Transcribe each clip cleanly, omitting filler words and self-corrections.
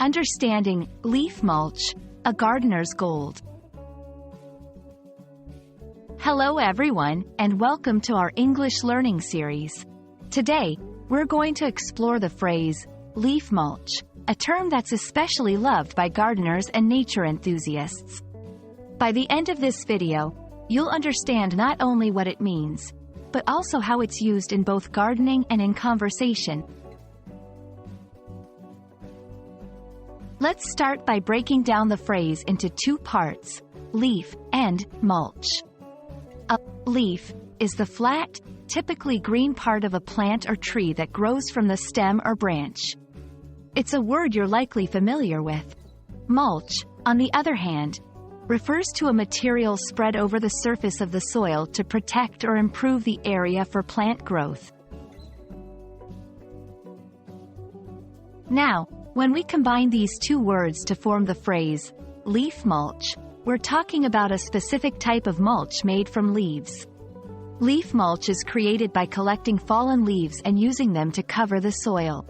Understanding leaf mulch, a gardener's gold. Hello everyone, and welcome to our English learning series. Today, we're going to explore the phrase, leaf mulch, a term that's especially loved by gardeners and nature enthusiasts. By the end of this video, you'll understand not only what it means, but also how it's used in both gardening and in conversation. Let's start by breaking down the phrase into two parts, leaf and mulch. A leaf is the flat, typically green part of a plant or tree that grows from the stem or branch. It's a word you're likely familiar with. Mulch, on the other hand, refers to a material spread over the surface of the soil to protect or improve the area for plant growth. Now, when we combine these two words to form the phrase, leaf mulch, we're talking about a specific type of mulch made from leaves. Leaf mulch is created by collecting fallen leaves and using them to cover the soil.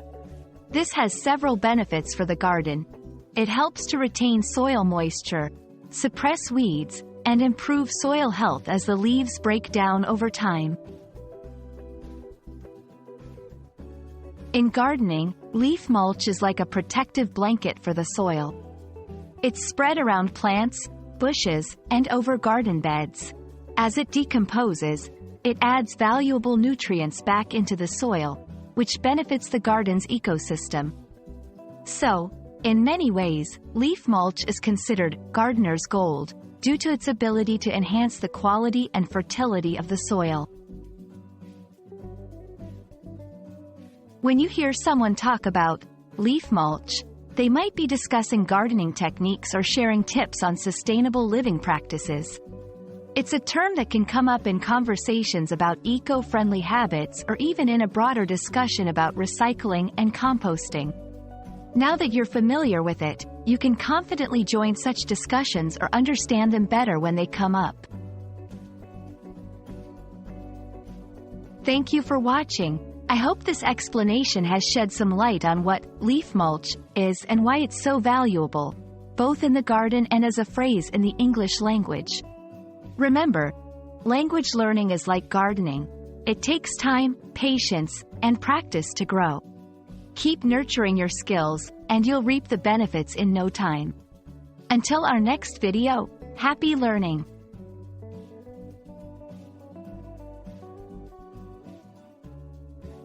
This has several benefits for the garden. It helps to retain soil moisture, suppress weeds, and improve soil health as the leaves break down over time. In gardening, leaf mulch is like a protective blanket for the soil. It's spread around plants, bushes, and over garden beds. As it decomposes, it adds valuable nutrients back into the soil, which benefits the garden's ecosystem. So, in many ways, leaf mulch is considered gardener's gold due to its ability to enhance the quality and fertility of the soil. When you hear someone talk about leaf mulch, they might be discussing gardening techniques or sharing tips on sustainable living practices. It's a term that can come up in conversations about eco-friendly habits or even in a broader discussion about recycling and composting. Now that you're familiar with it, you can confidently join such discussions or understand them better when they come up. Thank you for watching. I hope this explanation has shed some light on what leaf mulch is and why it's so valuable, both in the garden and as a phrase in the English language. Remember, language learning is like gardening. It takes time, patience, and practice to grow. Keep nurturing your skills, and you'll reap the benefits in no time. Until our next video, happy learning!